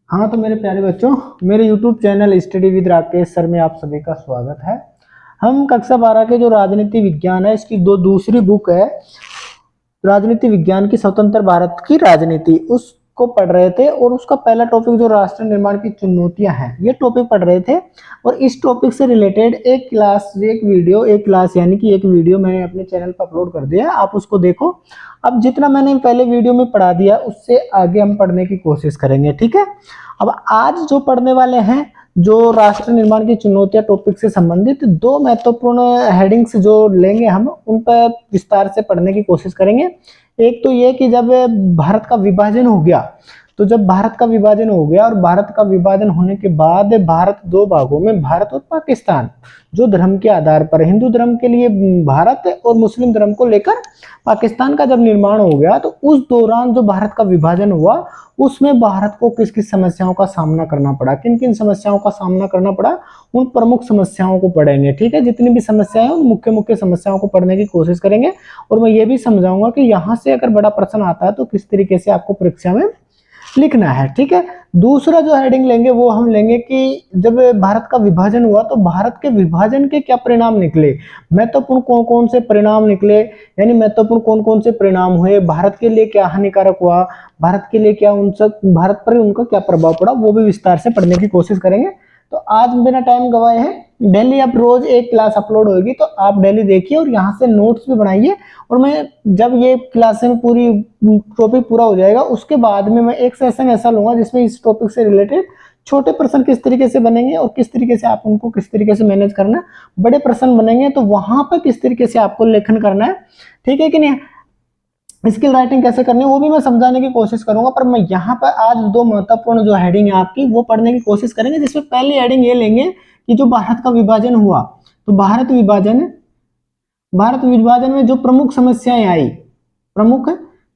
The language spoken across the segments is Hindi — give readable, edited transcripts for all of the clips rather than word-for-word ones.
हाँ तो मेरे प्यारे बच्चों, मेरे YouTube channel study with Rakesh sir में आप सभी का स्वागत है। हम कक्षा 12 के जो राजनीति विज्ञान है इसकी दूसरी बुक है राजनीति विज्ञान की स्वतंत्र भारत की राजनीति, उसको पढ़ रहे थे और उसका पहला टॉपिक जो राष्ट्र निर्माण की चुनौतियां हैं ये टॉपिक पढ़ रहे थे। और इस टॉपिक से रिलेटेड एक क्लास यानी कि एक वीडियो मैंने अपने चैनल पर अपलोड कर दिया, आप उसको देखो। अब जितना मैंने पहले वीडियो में पढ़ा दिया उससे आगे हम पढ़ने की कोशिश करेंगे, ठीक है। अब आज जो पढ़ने वाले हैं जो राष्ट्र निर्माण की चुनौतियां टॉपिक से संबंधित दो महत्वपूर्ण हेडिंग्स जो लेंगे हम उन पर विस्तार से पढ़ने की कोशिश करेंगे। एक तो ये कि जब भारत का विभाजन हो गया, तो जब भारत का विभाजन हो गया और भारत का विभाजन होने के बाद भारत दो भागों में, भारत और पाकिस्तान, जो धर्म के आधार पर हिंदू धर्म के लिए भारत और मुस्लिम धर्म को लेकर पाकिस्तान का जब निर्माण हो गया, तो उस दौरान जो भारत का विभाजन हुआ उसमें भारत को किस किस समस्याओं का सामना करना पड़ा, किन किन समस्याओं का सामना करना पड़ा, उन प्रमुख समस्याओं को पढ़ेंगे, ठीक है। जितनी भी समस्याएं हैं उन मुख्य मुख्य समस्याओं को पढ़ने की कोशिश करेंगे। और मैं ये भी समझाऊंगा कि यहाँ से अगर बड़ा प्रश्न आता है तो किस तरीके से आपको परीक्षा में लिखना है, ठीक है। दूसरा जो हेडिंग लेंगे वो हम लेंगे कि जब भारत का विभाजन हुआ तो भारत के विभाजन के क्या परिणाम निकले, महत्वपूर्ण कौन कौन से परिणाम निकले, यानी महत्वपूर्ण कौन कौन से परिणाम हुए, भारत के लिए क्या हानिकारक हुआ, भारत के लिए क्या भारत पर उनका क्या प्रभाव पड़ा, वो भी विस्तार से पढ़ने की कोशिश करेंगे। तो आज बिना टाइम गवाए हैं डेली अब रोज एक क्लास अपलोड होगी, तो आप डेली देखिए और यहाँ से नोट्स भी बनाइए। और मैं जब ये क्लास में पूरी टॉपिक पूरा हो जाएगा उसके बाद में मैं एक सेशन ऐसा लूंगा जिसमें इस टॉपिक से रिलेटेड छोटे प्रश्न किस तरीके से बनेंगे और किस तरीके से आप उनको किस तरीके से मैनेज करना, बड़े प्रश्न बनेंगे तो वहां पर किस तरीके से आपको लेखन करना है, ठीक है कि नहीं, स्किल राइटिंग कैसे करनी है वो भी मैं समझाने की कोशिश करूंगा। पर मैं यहाँ पर आज दो महत्वपूर्ण जो हेडिंग है आपकी वो पढ़ने की कोशिश करेंगे, जिसमें पहली हेडिंग ये लेंगे कि जो भारत का विभाजन हुआ तो भारत विभाजन में जो प्रमुख समस्याएं आई, प्रमुख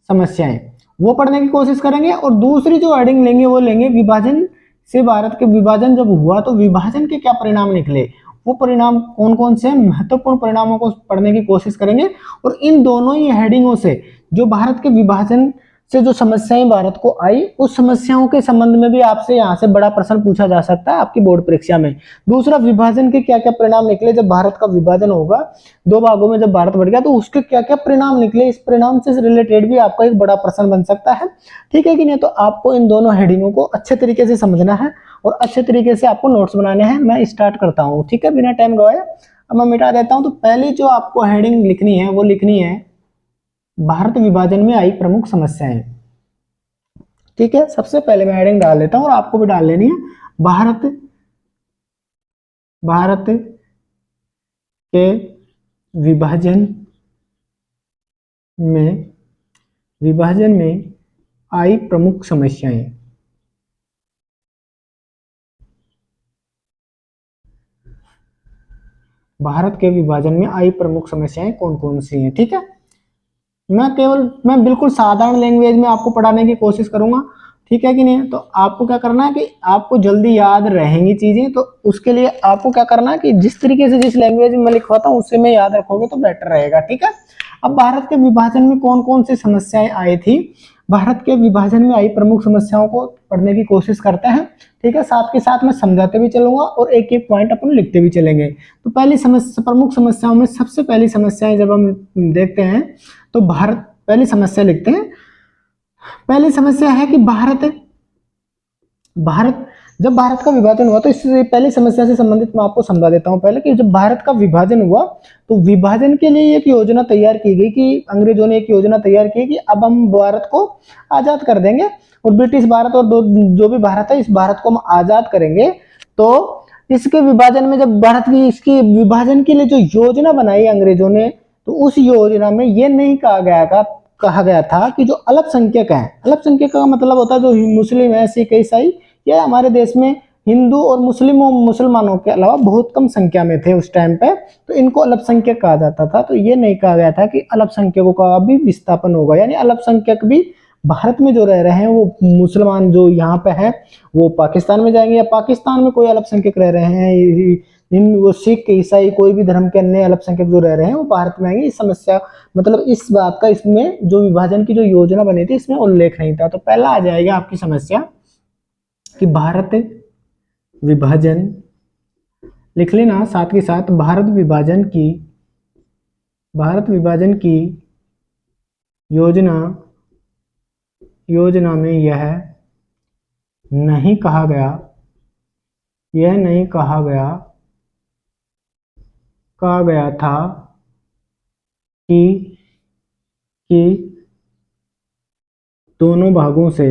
समस्याएं वो पढ़ने की कोशिश करेंगे। और दूसरी जो हेडिंग लेंगे वो लेंगे विभाजन से, भारत के विभाजन जब हुआ तो विभाजन के क्या परिणाम निकले, वो परिणाम कौन कौन से महत्वपूर्ण परिणामों को पढ़ने की कोशिश करेंगे। और इन दोनों ही हेडिंगों से जो भारत के विभाजन से जो समस्याएं भारत को आई उस समस्याओं के संबंध में भी आपसे यहाँ से बड़ा प्रश्न पूछा जा सकता है आपकी बोर्ड परीक्षा में। दूसरा, विभाजन के क्या क्या परिणाम निकले, जब भारत का विभाजन होगा दो भागों में, जब भारत बढ़ गया तो उसके क्या क्या परिणाम निकले, इस परिणाम से रिलेटेड भी आपका एक बड़ा प्रश्न बन सकता है, ठीक है कि नहीं। तो आपको इन दोनों हेडिंगों को अच्छे तरीके से समझना है और अच्छे तरीके से आपको नोट्स बनाने हैं। मैं स्टार्ट करता हूँ, ठीक है, बिना टाइम गवाए। अब मैं मिटा देता हूँ। तो पहली जो आपको हेडिंग लिखनी है वो लिखनी है भारत विभाजन में आई प्रमुख समस्याएं, ठीक है। सबसे पहले मैं हेडिंग डाल देता हूं और आपको भी डाल लेनी है, भारत के विभाजन में आई प्रमुख समस्याएं। भारत के विभाजन में आई प्रमुख समस्याएं कौन कौन सी हैं, ठीक है। मैं बिल्कुल साधारण लैंग्वेज में आपको पढ़ाने की कोशिश करूंगा, ठीक है कि नहीं। तो आपको क्या करना है कि आपको जल्दी याद रहेंगी चीजें, तो उसके लिए आपको क्या करना है कि जिस तरीके से जिस लैंग्वेज में मैं लिखवाता हूँ उससे में याद रखोगे तो बेटर रहेगा, ठीक है। अब भारत के विभाजन में कौन कौन सी समस्याएं आई थी, भारत के विभाजन में आई प्रमुख समस्याओं को पढ़ने की कोशिश करते हैं, ठीक है। साथ के साथ मैं समझाते भी चलूंगा और एक एक पॉइंट अपन लिखते भी चलेंगे। तो पहली समस्या, प्रमुख समस्याओं में सबसे पहली समस्याएं जब हम देखते हैं तो पहली समस्या लिखते हैं। पहली समस्या है कि जब भारत का विभाजन हुआ, तो इससे पहली समस्या से संबंधित मैं आपको समझा देता हूं पहले कि जब भारत का विभाजन हुआ तो विभाजन के लिए एक योजना तैयार की गई कि अंग्रेजों ने एक योजना तैयार की कि अब हम भारत को आजाद कर देंगे और ब्रिटिश भारत और जो भी भारत है इस भारत को हम आजाद करेंगे। तो इसके विभाजन में जब भारत की इसकी विभाजन के लिए जो योजना बनाई अंग्रेजों ने, तो उस योजना में यह नहीं कहा गया था कि जो अल्पसंख्यक है, अल्पसंख्यक का मतलब होता है जो मुस्लिम है, सिख, ईसाई, ये हमारे देश में हिंदू और मुसलमानों के अलावा बहुत कम संख्या में थे उस टाइम पे, तो इनको अल्पसंख्यक कहा जाता था। तो ये नहीं कहा गया था कि अल्पसंख्यकों का भी विस्थापन होगा, यानी अल्पसंख्यक भी भारत में जो रह रहे हैं वो मुसलमान जो यहाँ पे है वो पाकिस्तान में जाएंगे, या पाकिस्तान में कोई अल्पसंख्यक रह रहे हैं वो सिख, ईसाई, कोई भी धर्म के अन्य अल्पसंख्यक जो रह रहे हैं वो भारत में आएंगे। इस समस्या मतलब इस बात का इसमें जो विभाजन की जो योजना बनी थी इसमें उल्लेख नहीं था। तो पहला आ जाएगा आपकी समस्या कि भारत विभाजन, लिख लेना साथ के साथ, भारत विभाजन की योजना में यह नहीं कहा गया, कहा गया था कि कि दोनों भागों से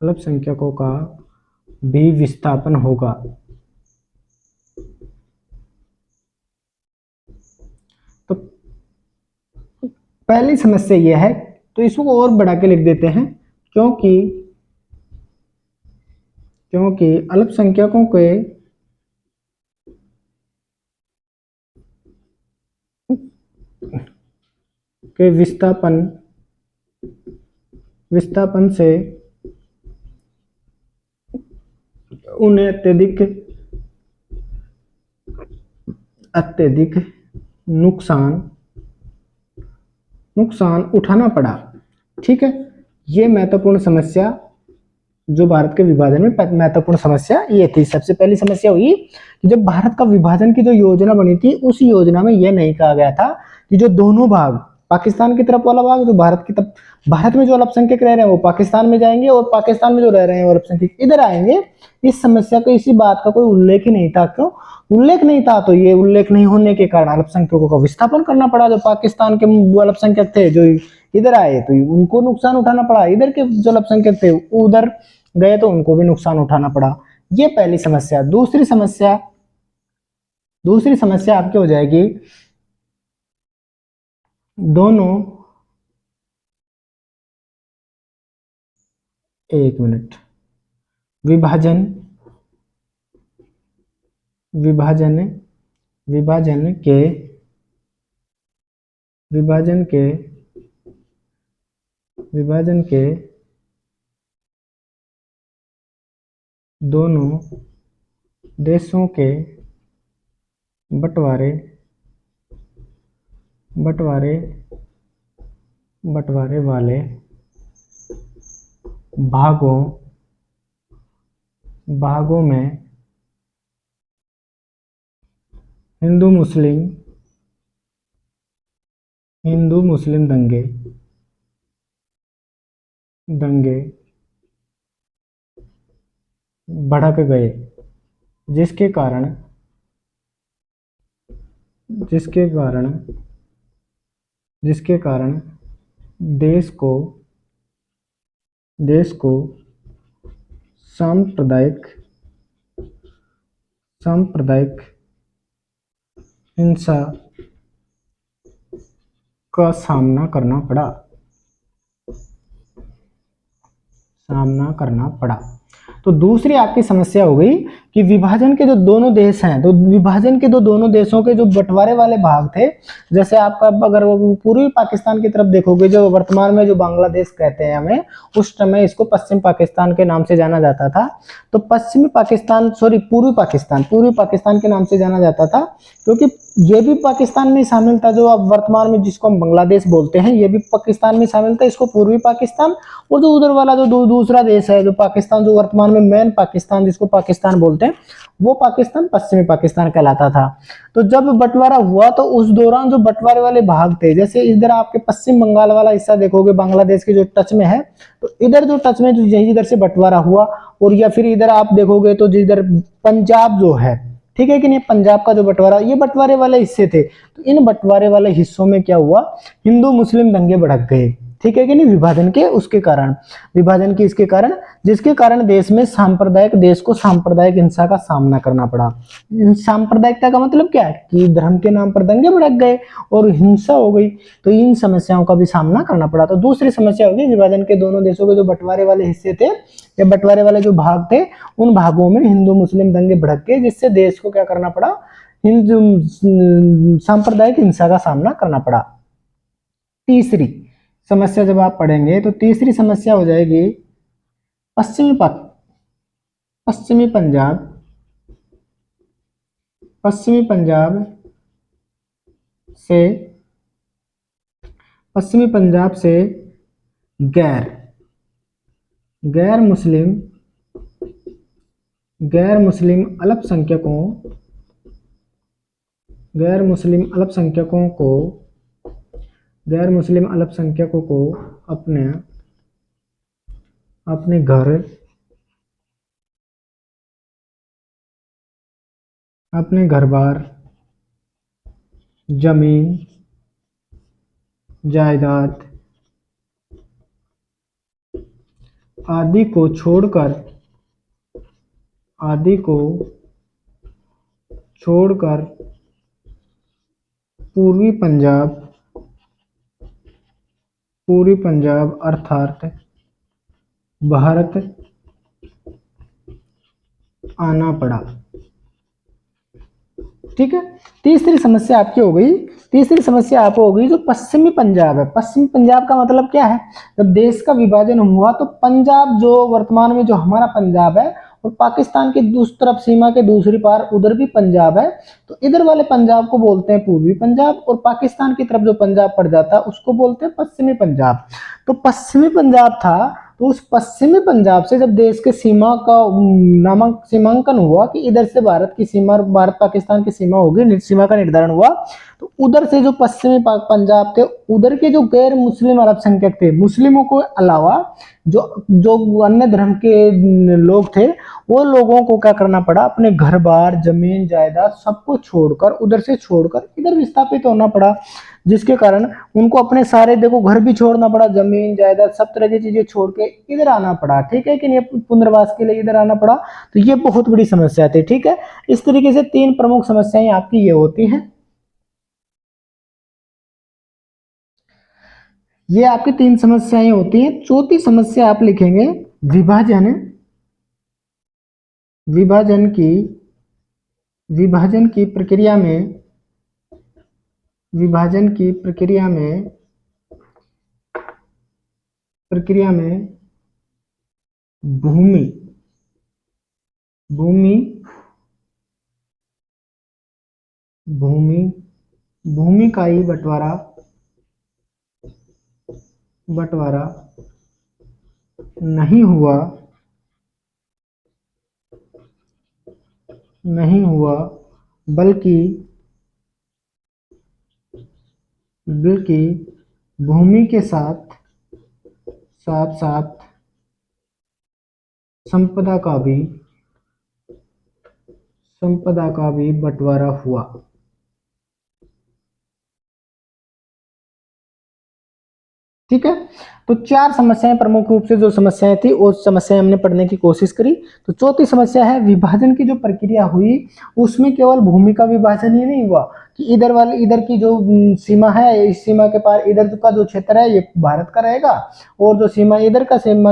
अल्पसंख्यकों का भी विस्थापन होगा। तो पहली समस्या यह है, तो इसको और बढ़ा के लिख देते हैं, क्योंकि अल्पसंख्यकों के विस्थापन से उन्हें अत्यधिक नुकसान उठाना पड़ा। ठीक है, ये महत्वपूर्ण समस्या जो भारत के विभाजन में महत्वपूर्ण समस्या ये थी। सबसे पहली समस्या हुई कि जब भारत का विभाजन की जो योजना बनी थी, उस योजना में यह नहीं कहा गया था कि जो दोनों भाग, पाकिस्तान की तरफ वाला भाग, जो भारत में जो अल्पसंख्यक रह रहे हैं वो पाकिस्तान में जाएंगे, और पाकिस्तान में जो रह रहे हैं वो अल्पसंख्यक इधर आएंगे। इस समस्या को, इसी बात का कोई उल्लेख ही नहीं था। क्यों उल्लेख नहीं था? तो ये उल्लेख नहीं होने के कारण अल्पसंख्यकों का विस्थापन करना पड़ा। जो पाकिस्तान के अल्पसंख्यक थे जो इधर आए तो उनको नुकसान उठाना पड़ा, इधर के जो अल्पसंख्यक थे उधर गए तो उनको भी नुकसान उठाना पड़ा। ये पहली समस्या। दूसरी समस्या आपकी हो जाएगी, दोनों, एक मिनट, विभाजन के दोनों देशों के बंटवारे वाले भागों में हिंदू मुस्लिम दंगे भड़क गए, जिसके कारण देश को सांप्रदायिक हिंसा का सामना करना पड़ा। तो दूसरी आपकी समस्या हो गई कि विभाजन के जो दोनों देश हैं, तो विभाजन के दोनों देशों के जो बंटवारे वाले भाग थे, जैसे आपका अगर पूर्वी पाकिस्तान की तरफ देखोगे, जो वर्तमान में जो बांग्लादेश कहते हैं हमें, उस समय इसको पश्चिम पाकिस्तान के नाम से जाना जाता था। तो पूर्वी पाकिस्तान के नाम से जाना जाता था, क्योंकि ये भी पाकिस्तान में शामिल था। जो अब वर्तमान में जिसको हम बांग्लादेश बोलते हैं, ये भी पाकिस्तान में शामिल था। इसको पूर्वी पाकिस्तान, और जो उधर वाला जो दूसरा देश है जो पाकिस्तान, जो वर्तमान में मेन पाकिस्तान जिसको पाकिस्तान बोलते हैं, वो पाकिस्तान पश्चिमी पाकिस्तान कहलाता था। तो जब बंटवारा हुआ तो उस दौरान जो बंटवारे वाले भाग थे, जैसे इधर आपके पश्चिम बंगाल वाला हिस्सा देखोगे बांग्लादेश के जो टच में है, तो इधर जो टच में जो यही इधर से बंटवारा हुआ, और या फिर इधर आप देखोगे तो जिधर पंजाब जो है, ठीक है कि नहीं, पंजाब का जो बंटवारा, ये बंटवारे वाले हिस्से थे। तो इन बंटवारे वाले हिस्सों में क्या हुआ, हिंदू मुस्लिम दंगे भड़क गए, ठीक है कि नहीं, विभाजन के इसके कारण, जिसके कारण देश को सांप्रदायिक हिंसा का सामना करना पड़ा। सांप्रदायिकता का मतलब क्या है कि धर्म के नाम पर दंगे भड़क गए और हिंसा हो गई, तो इन समस्याओं का भी सामना करना पड़ा। तो दूसरी समस्या होगी, विभाजन के दोनों देशों के जो बंटवारे वाले हिस्से थे या बंटवारे वाले जो भाग थे, उन भागों में हिंदू मुस्लिम दंगे भड़क गए, जिससे देश को क्या करना पड़ा, सांप्रदायिक हिंसा का सामना करना पड़ा। तीसरी समस्या जब आप पढ़ेंगे तो तीसरी समस्या हो जाएगी, पश्चिमी पंजाब पश्चिमी पंजाब से गैर गैर मुस्लिम अल्पसंख्यकों को अपने घर, बार, जमीन जायदाद आदि को छोड़कर पूर्वी पंजाब अर्थात भारत आना पड़ा। ठीक है, तीसरी समस्या आपकी हो गई। जो पश्चिमी पंजाब है। पश्चिमी पंजाब का मतलब क्या है? जब देश का विभाजन हुआ तो पंजाब, जो वर्तमान में जो हमारा पंजाब है, और पाकिस्तान की दूसरी तरफ सीमा के दूसरी पार उधर भी पंजाब है, तो इधर वाले पंजाब को बोलते हैं पूर्वी पंजाब, और पाकिस्तान की तरफ जो पंजाब पड़ जाता है उसको बोलते हैं पश्चिमी पंजाब। तो पश्चिमी पंजाब था, तो उस पश्चिमी पंजाब से जब देश के सीमा का सीमांकन हुआ कि इधर से भारत की सीमा, भारत पाकिस्तान की सीमा होगी, सीमा का निर्धारण हुआ, तो उधर से जो पश्चिमी पंजाब थे, उधर के जो गैर मुस्लिम अल्पसंख्यक थे, मुस्लिमों को अलावा जो अन्य धर्म के लोग थे, वो लोगों को क्या करना पड़ा? अपने घर बार, जमीन जायदाद सबको छोड़कर, उधर से छोड़कर इधर विस्थापित होना पड़ा, जिसके कारण उनको अपने सारे, देखो, घर भी छोड़ना पड़ा, जमीन जायदाद सब तरह की चीजें छोड़ के इधर आना पड़ा। ठीक है कि नहीं? पुनर्वास के लिए इधर आना पड़ा। तो ये बहुत बड़ी समस्या थी। ठीक है, इस तरीके से 3 प्रमुख समस्याएं आपकी ये होती हैं। ये आपकी 3 समस्याएं होती हैं। चौथी समस्या आप लिखेंगे विभाजन की प्रक्रिया में भूमि का ही बंटवारा नहीं हुआ, बल्कि भूमि के साथ संपदा का भी बंटवारा हुआ। ठीक है, तो 4 समस्याएं प्रमुख रूप से जो समस्याएं थी वो समस्याएं हमने पढ़ने की कोशिश करी। तो चौथी समस्या है विभाजन की जो प्रक्रिया हुई उसमें केवल भूमि का विभाजन ही नहीं हुआ कि इधर की जो सीमा है, इस सीमा के पार इधर का जो क्षेत्र है ये भारत का रहेगा, और जो सीमा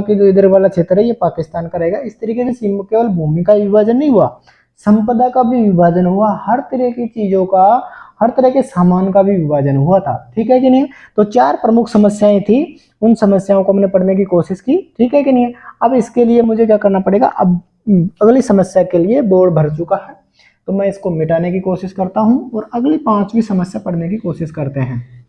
की जो इधर वाला क्षेत्र है ये पाकिस्तान का रहेगा। इस तरीके से केवल भूमि का विभाजन नहीं हुआ, संपदा का भी विभाजन हुआ, हर तरह की चीजों का, हर तरह के सामान का भी विभाजन हुआ था। ठीक है कि नहीं? तो 4 प्रमुख समस्याएं थी, उन समस्याओं को हमने पढ़ने की कोशिश की। ठीक है कि नहीं? अब इसके लिए मुझे क्या करना पड़ेगा? अब अगली समस्या के लिए बोर्ड भर चुका है, तो मैं इसको मिटाने की कोशिश करता हूं और अगली 5वीं समस्या पढ़ने की कोशिश करते हैं।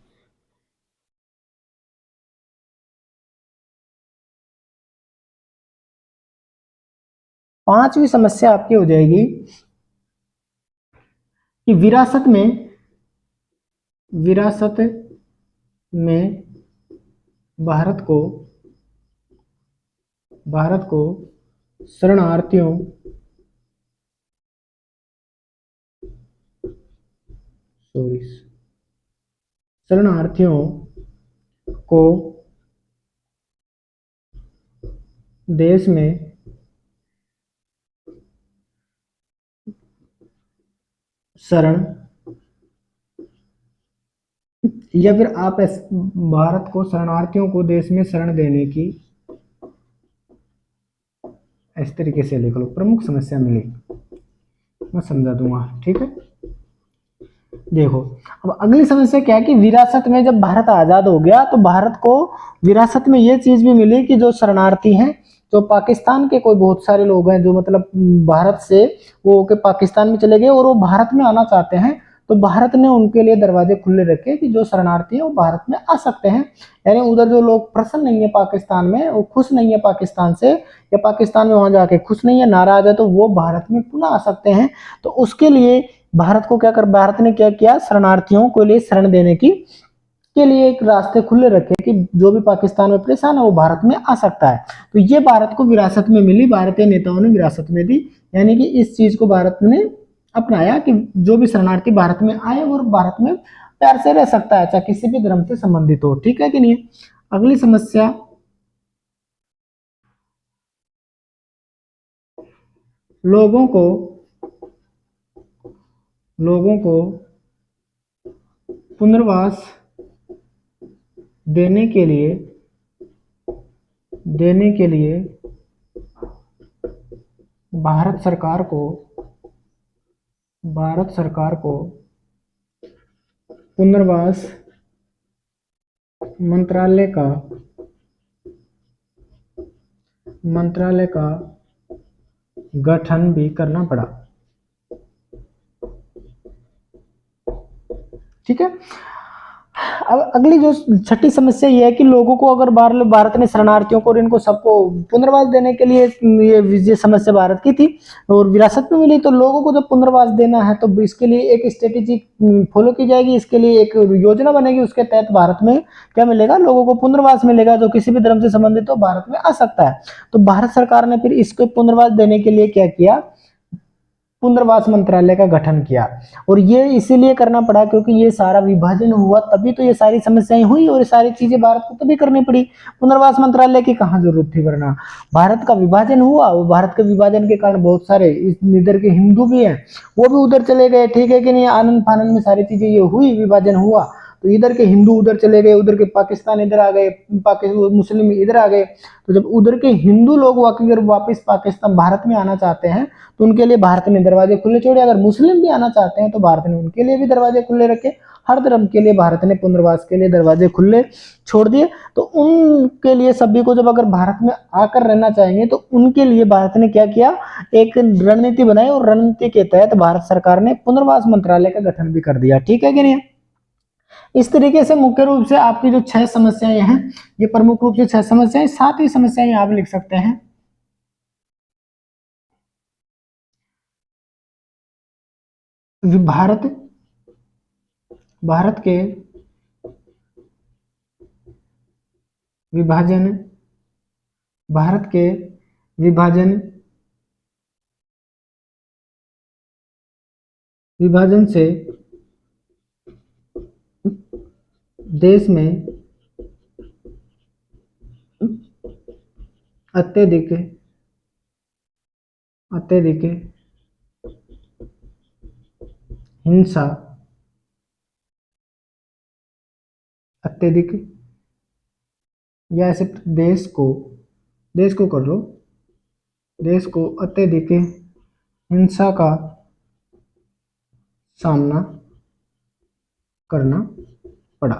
पांचवी समस्या आपकी हो जाएगी कि विरासत में भारत को शरणार्थियों को देश में शरण, या फिर आप भारत को शरणार्थियों को देश में शरण देने की, इस तरीके से लिख लो, प्रमुख समस्या मिली, मैं समझा दूंगा। ठीक है, देखो, अब अगली समस्या क्या है कि विरासत में जब भारत आजाद हो गया तो भारत को विरासत में ये चीज भी मिली कि जो शरणार्थी हैं, जो पाकिस्तान के कोई बहुत सारे लोग हैं जो मतलब भारत से वो के पाकिस्तान में चले गए और वो भारत में आना चाहते हैं, तो भारत ने उनके लिए दरवाजे खुले रखे कि जो शरणार्थी हैं वो भारत में आ सकते हैं। यानी उधर जो लोग प्रसन्न नहीं है पाकिस्तान में, वो खुश नहीं है पाकिस्तान से, या पाकिस्तान में वहां जाके खुश नहीं है, नाराज है, तो वो भारत में पुनः आ सकते हैं। तो उसके लिए भारत ने क्या किया, शरणार्थियों को लिए शरण देने की के लिए एक रास्ते खुले रखे कि जो भी पाकिस्तान में परेशान है वो भारत में आ सकता है। तो ये भारत को विरासत में मिली, भारतीय नेताओं ने विरासत में दी, यानी कि इस चीज को भारत ने अपनाया कि जो भी शरणार्थी भारत में आए वो भारत में प्यार से रह सकता है, चाहे किसी भी धर्म से संबंधित हो। ठीक है कि नहीं। अगली समस्या, लोगों को पुनर्वास देने के लिए भारत सरकार को पुनर्वास मंत्रालय का गठन भी करना पड़ा। ठीक है। अब अगली जो छठी समस्या ये है कि लोगों को अगर भारत ने शरणार्थियों को और इनको सबको पुनर्वास देने के लिए ये समस्या भारत की थी और विरासत में मिली, तो लोगों को जब पुनर्वास देना है तो इसके लिए एक स्ट्रेटेजी फॉलो की जाएगी, इसके लिए एक योजना बनेगी, उसके तहत भारत में क्या मिलेगा, लोगों को पुनर्वास मिलेगा, जो किसी भी धर्म से संबंधित हो भारत में आ सकता है। तो भारत सरकार ने फिर इसको पुनर्वास देने के लिए क्या किया, पुनर्वास मंत्रालय का गठन किया। और ये इसीलिए करना पड़ा क्योंकि ये सारा विभाजन हुआ, तभी तो ये सारी समस्याएं हुई और ये सारी चीजें भारत को तभी करनी पड़ी। पुनर्वास मंत्रालय की कहाँ जरूरत थी, वरना भारत का विभाजन हुआ और भारत के विभाजन के कारण बहुत सारे इधर के हिंदू भी हैं वो भी उधर चले गए। ठीक है कि नहीं, आनंद फानंद में सारी चीजें ये हुई, विभाजन हुआ तो इधर के हिंदू उधर चले गए, उधर के पाकिस्तान इधर आ गए, पाकिस्तान मुस्लिम इधर आ गए। तो जब उधर के हिंदू लोग अगर वापस पाकिस्तान भारत में आना चाहते हैं तो उनके लिए भारत ने दरवाजे खुले छोड़े, अगर मुस्लिम भी आना चाहते हैं तो भारत ने उनके लिए भी दरवाजे खुले रखे। हर धर्म के लिए भारत ने पुनर्वास के लिए दरवाजे खुले छोड़ दिए। तो उनके लिए सभी को जब अगर भारत में आकर रहना चाहेंगे तो उनके लिए भारत ने क्या किया, एक रणनीति बनाई और रणनीति के तहत भारत सरकार ने पुनर्वास मंत्रालय का गठन भी कर दिया। ठीक है कि नहीं। इस तरीके से मुख्य रूप से आपकी जो 6 समस्याएं हैं, ये प्रमुख रूप से 6 समस्याएं, 7वीं समस्याएं आप लिख सकते हैं। भारत के विभाजन से देश में अत्यधिक हिंसा, या ऐसे देश को कर लो, देश को अत्यधिक हिंसा का सामना करना पड़ा।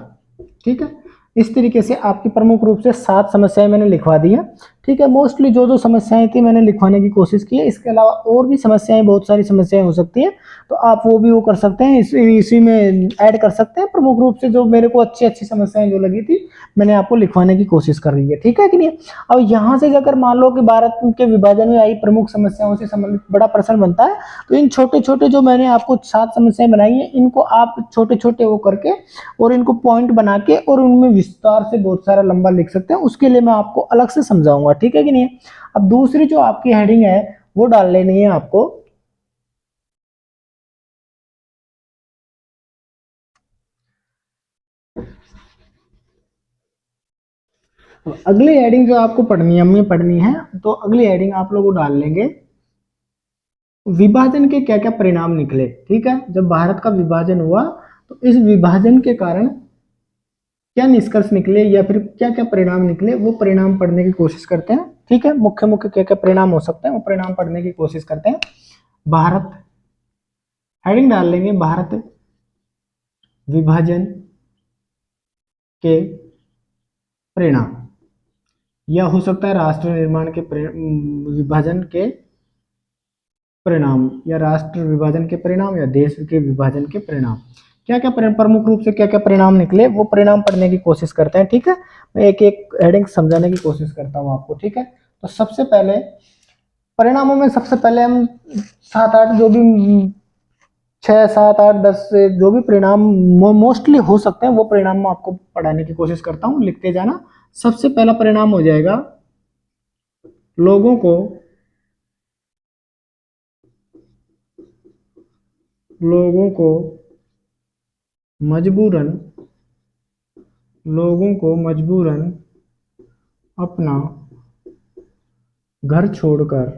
ठीक है। इस तरीके से आपकी प्रमुख रूप से 7 समस्याएं मैंने लिखवा दी हैं। ठीक है। मोस्टली जो समस्याएं थी मैंने लिखवाने की कोशिश की है, इसके अलावा और भी समस्याएं, बहुत सारी समस्याएं हो सकती हैं, तो आप वो कर सकते हैं, इसी में ऐड कर सकते हैं। प्रमुख रूप से जो मेरे को अच्छी समस्याएं जो लगी थी मैंने आपको लिखवाने की कोशिश कर रही है। ठीक है कि नहीं। अब यहाँ से अगर मान लो कि भारत के विभाजन में आई प्रमुख समस्याओं से संबंधित बड़ा प्रश्न बनता है, तो इन छोटे छोटे जो मैंने आपको 7 समस्याएं बनाई हैं, इनको आप छोटे छोटे वो करके और इनको पॉइंट बना के और उनमें विस्तार से बहुत सारा लंबा लिख सकते हैं, उसके लिए मैं आपको अलग से समझाऊंगा। ठीक है कि नहीं। अब दूसरी जो आपकी हेडिंग है वो डाल लेनी है आपको, अगली हेडिंग जो आपको पढ़नी है, तो अगली हेडिंग आप लोग डाल लेंगे विभाजन के क्या क्या परिणाम निकले। ठीक है। जब भारत का विभाजन हुआ तो इस विभाजन के कारण क्या निष्कर्ष निकले या फिर क्या क्या परिणाम निकले, वो परिणाम पढ़ने की कोशिश करते हैं। ठीक है। मुख्य क्या क्या परिणाम हो सकते हैं वो परिणाम पढ़ने की कोशिश करते हैं। भारत, हेडिंग डाल लेंगे भारत विभाजन के परिणाम, या हो सकता है राष्ट्र निर्माण के विभाजन के परिणाम, या राष्ट्र विभाजन के परिणाम, या देश के विभाजन के परिणाम। क्या क्या प्रमुख रूप से क्या क्या परिणाम निकले वो परिणाम पढ़ने की कोशिश करते हैं। ठीक है, मैं एक एक हेडिंग समझाने की कोशिश करता हूँ आपको। ठीक है, तो सबसे पहले परिणामों में सबसे पहले हम 7-8 जो भी 6-7-8-10 से जो भी परिणाम मोस्टली हो सकते हैं वो परिणाम मैं आपको पढ़ाने की कोशिश करता हूँ, लिखते जाना। सबसे पहला परिणाम हो जाएगा लोगों को लोगों को मजबूरन लोगों को मजबूरन अपना घर छोड़कर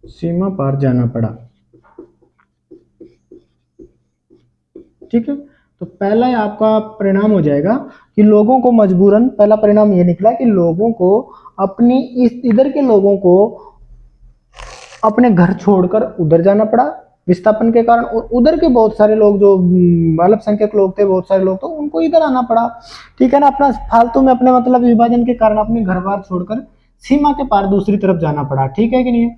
सीमा पार जाना पड़ा। ठीक है, तो पहला आपका परिणाम हो जाएगा कि लोगों को मजबूरन, पहला परिणाम ये निकला कि लोगों को अपनी इधर के लोगों को अपने घर छोड़कर उधर जाना पड़ा विस्थापन के कारण, और उधर के बहुत सारे लोग जो अल्पसंख्यक लोग थे, बहुत सारे लोग तो उनको इधर आना पड़ा। ठीक है ना, अपना फालतू में अपने मतलब विभाजन के कारण अपने घर बार छोड़कर सीमा के पार दूसरी तरफ जाना पड़ा। ठीक है कि नहीं।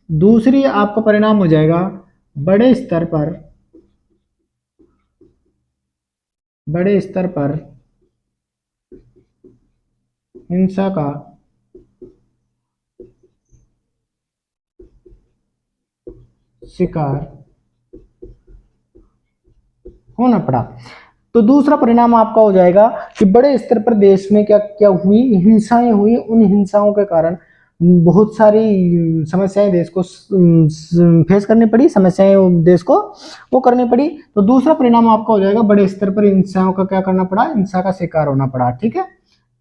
दूसरी आपका परिणाम हो जाएगा बड़े स्तर पर हिंसा का शिकार होना पड़ा। तो दूसरा परिणाम आपका हो जाएगा कि बड़े स्तर पर देश में क्या क्या हुई, हिंसाएं हुई। उन हिंसाओं के कारण बहुत सारी समस्याएं देश को फेस करनी पड़ी, समस्याएं देश को वो करनी पड़ी। तो दूसरा परिणाम आपका हो जाएगा बड़े स्तर पर हिंसाओं का क्या करना पड़ा, हिंसा का शिकार होना पड़ा। ठीक है,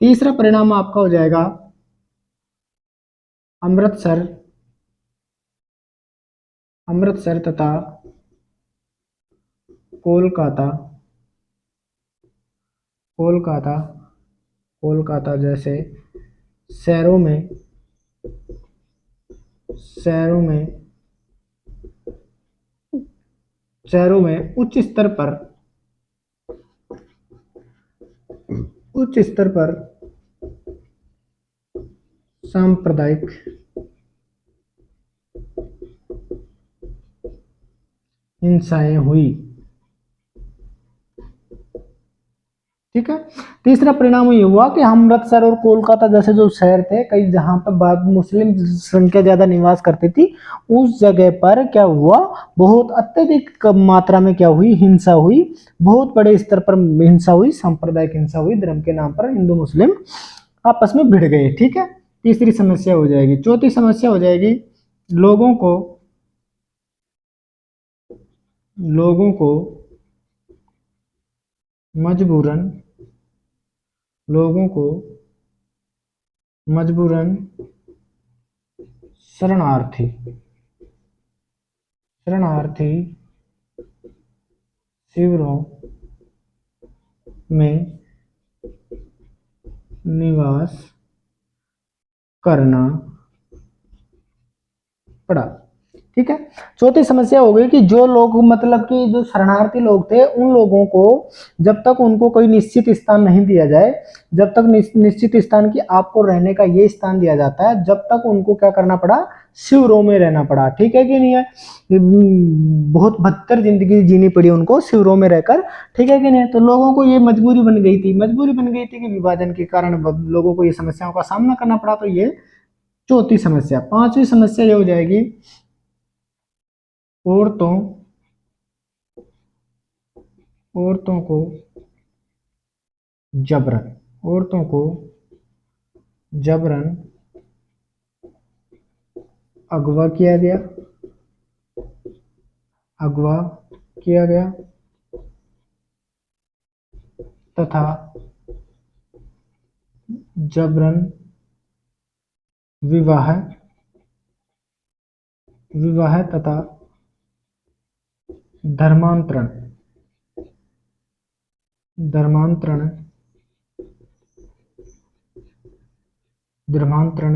तीसरा परिणाम आपका हो जाएगा अमृतसर तथा कोलकाता कोलकाता कोलकाता जैसे शहरों में उच्च स्तर पर सांप्रदायिक हिंसाएं हुई। ठीक है, तीसरा परिणाम ये हुआ कि अमृतसर और कोलकाता जैसे जो शहर थे, कई जहां पर मुस्लिम संख्या ज्यादा निवास करती थी, उस जगह पर क्या हुआ, बहुत अत्यधिक मात्रा में क्या हुई, हिंसा हुई। बहुत बड़े स्तर पर हिंसा हुई, सांप्रदायिक हिंसा हुई, धर्म के नाम पर हिंदू मुस्लिम आपस में भिड़ गए। ठीक है, तीसरी समस्या हो जाएगी। चौथी समस्या हो जाएगी लोगों को मजबूरन शरणार्थी शिविरों में निवास करना पड़ा। ठीक है, चौथी समस्या हो गई कि जो लोग मतलब कि जो शरणार्थी लोग थे, उन लोगों को जब तक उनको कोई निश्चित स्थान नहीं दिया जाए, जब तक निश्चित स्थान की आपको रहने का ये स्थान दिया जाता है, जब तक उनको क्या करना पड़ा, शिविरों में रहना पड़ा। ठीक है कि नहीं है, बहुत बदतर जिंदगी जीनी पड़ी उनको शिविरों में रहकर। ठीक है कि नहीं, तो लोगों को ये मजबूरी बन गई थी कि विभाजन के कारण लोगों को ये समस्याओं का सामना करना पड़ा। तो ये चौथी समस्या। पांचवी समस्या ये हो जाएगी औरतों को जबरन अगवा किया गया तथा जबरन विवाह तथा धर्मांतरण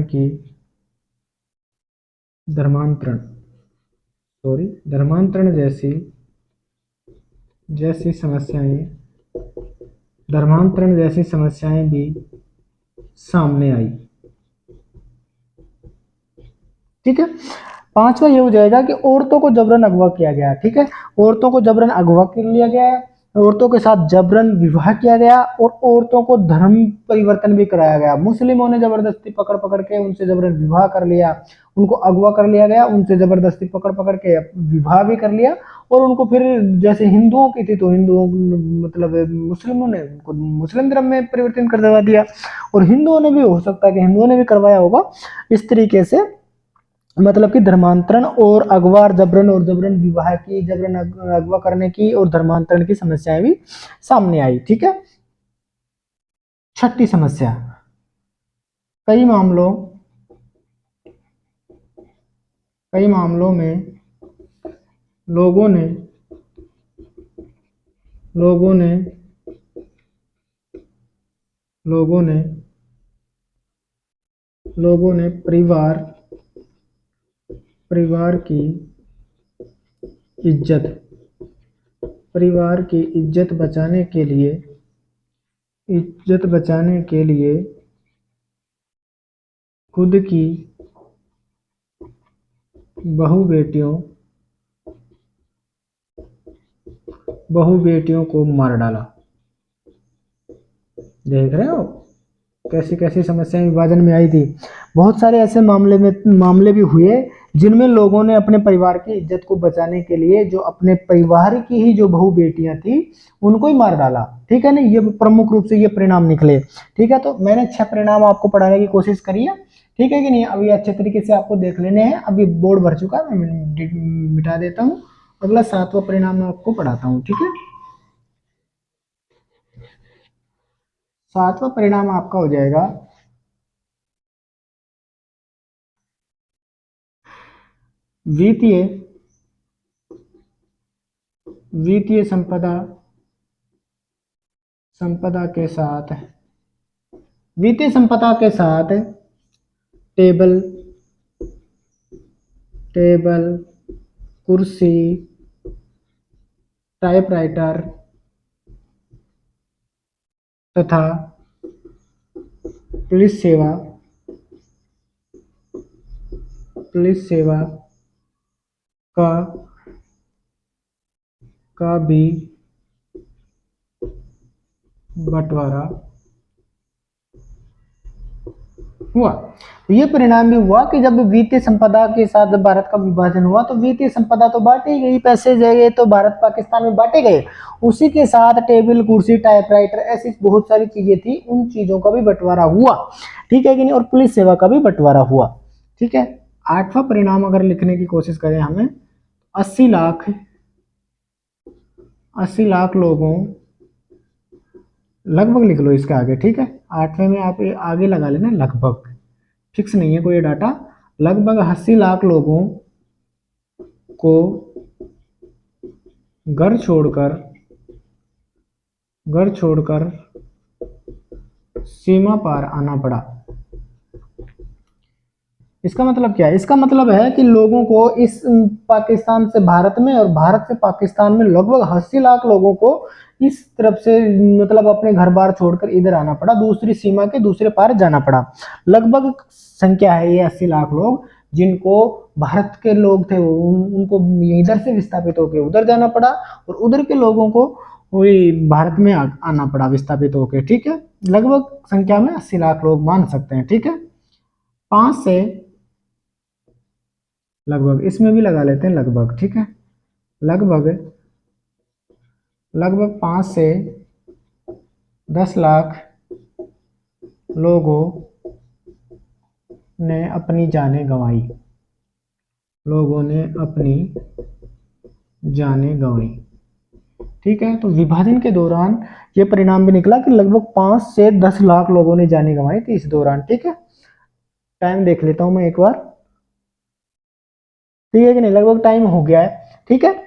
की धर्मांतरण धर्मांतरण जैसी समस्याएं भी सामने आई। ठीक है, पांचवा ये हो जाएगा कि औरतों को जबरन अगवा किया गया। ठीक है, औरतों को जबरन अगवा कर लिया गया, औरतों के साथ जबरन विवाह किया गया और औरतों को धर्म परिवर्तन भी कराया गया। मुस्लिमों ने जबरदस्ती पकड़ पकड़ के उनसे जबरन विवाह कर लिया, उनको अगवा कर लिया गया, उनसे जबरदस्ती पकड़ पकड़ के विवाह भी कर लिया और उनको फिर जैसे हिंदुओं की थी तो हिंदुओं मतलब मुस्लिमों ने उनको मुस्लिम धर्म में परिवर्तन करवा दिया और हिंदुओं ने भी, हो सकता है कि हिंदुओं ने भी करवाया होगा इस तरीके से। मतलब कि धर्मांतरण और अगवा जबरन विवाह की, जबरन अगवा करने की और धर्मांतरण की समस्याएं भी सामने आई। ठीक है, छठी समस्या, कई मामलों में लोगों ने परिवार की इज्जत बचाने के लिए खुद की बहु बेटियों को मार डाला। देख रहे हो कैसी कैसी समस्याएं विभाजन में आई थी। बहुत सारे ऐसे मामले भी हुए जिनमें लोगों ने अपने परिवार की इज्जत को बचाने के लिए जो अपने परिवार की ही जो बहु बेटियां थी उनको ही मार डाला। ठीक है ना, ये प्रमुख रूप से ये परिणाम निकले। ठीक है, तो मैंने 6 परिणाम आपको पढ़ाने की कोशिश करी है। ठीक है कि नहीं, अभी अच्छे तरीके से आपको देख लेने हैं। अभी बोर्ड भर चुका है, मैं मिटा देता हूँ। अगला 7वां परिणाम मैं आपको पढ़ाता हूँ। ठीक है, 7वां परिणाम आपका हो जाएगा वित्तीय संपदा के साथ टेबल, कुर्सी, टाइपराइटर तथा पुलिस सेवा का भी बंटवारा हुआ। ये परिणाम भी हुआ कि जब वित्तीय संपदा के साथ जब भारत का विभाजन हुआ तो वित्तीय संपदा तो बांटी गई, पैसे गए तो भारत पाकिस्तान में बांटे गए, उसी के साथ टेबल, कुर्सी, टाइपराइटर ऐसी बहुत सारी चीजें थी, उन चीजों का भी बंटवारा हुआ। ठीक है कि नहीं, और पुलिस सेवा का भी बंटवारा हुआ। ठीक है, 8वां परिणाम अगर लिखने की कोशिश करें हमें, 80 लाख लोगों, लगभग लिख लो इसके आगे। ठीक है, 8वें में आप आगे लगा लेना लगभग, फिक्स नहीं है कोई डाटा। लगभग 80 लाख लोगों को घर छोड़कर सीमा पार आना पड़ा। इसका मतलब क्या है? इसका मतलब है कि लोगों को इस पाकिस्तान से भारत में और भारत से पाकिस्तान में लगभग 80 लाख लोगों को इस तरफ से मतलब अपने घर बार छोड़कर इधर आना पड़ा, दूसरी सीमा के दूसरे पार जाना पड़ा। लगभग संख्या है ये 80 लाख लोग, जिनको भारत के लोग थे उनको इधर से विस्थापित होकर उधर जाना पड़ा और उधर के लोगों को वही भारत में आना पड़ा विस्थापित होकर। ठीक है, लगभग संख्या में 80 लाख लोग मान सकते हैं। ठीक है, 5 से लगभग, इसमें भी लगा लेते हैं लगभग। ठीक है, लगभग 5 से 10 लाख लोगों ने अपनी जानें गंवाई। ठीक है, तो विभाजन के दौरान ये परिणाम भी निकला कि लगभग 5 से 10 लाख लोगों ने जानें गंवाई थी इस दौरान। ठीक है, टाइम देख लेता हूं मैं एक बार। ठीक है कि नहीं, लगभग टाइम हो गया है। ठीक है,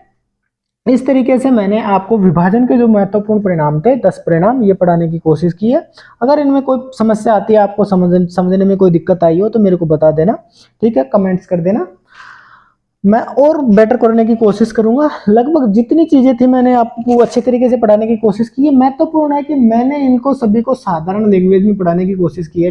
इस तरीके से मैंने आपको विभाजन के जो महत्वपूर्ण परिणाम थे 10 परिणाम ये पढ़ाने की कोशिश की है। अगर इनमें कोई समस्या आती है, आपको समझने में कोई दिक्कत आई हो तो मेरे को बता देना। ठीक है, कमेंट्स कर देना। मैं और बेटर करने की कोशिश करूंगा। लगभग जितनी चीजें थी मैंने आपको अच्छे तरीके से पढ़ाने की कोशिश की है। महत्वपूर्ण है कि मैंने इनको सभी को साधारण लैंग्वेज में पढ़ाने की कोशिश की है।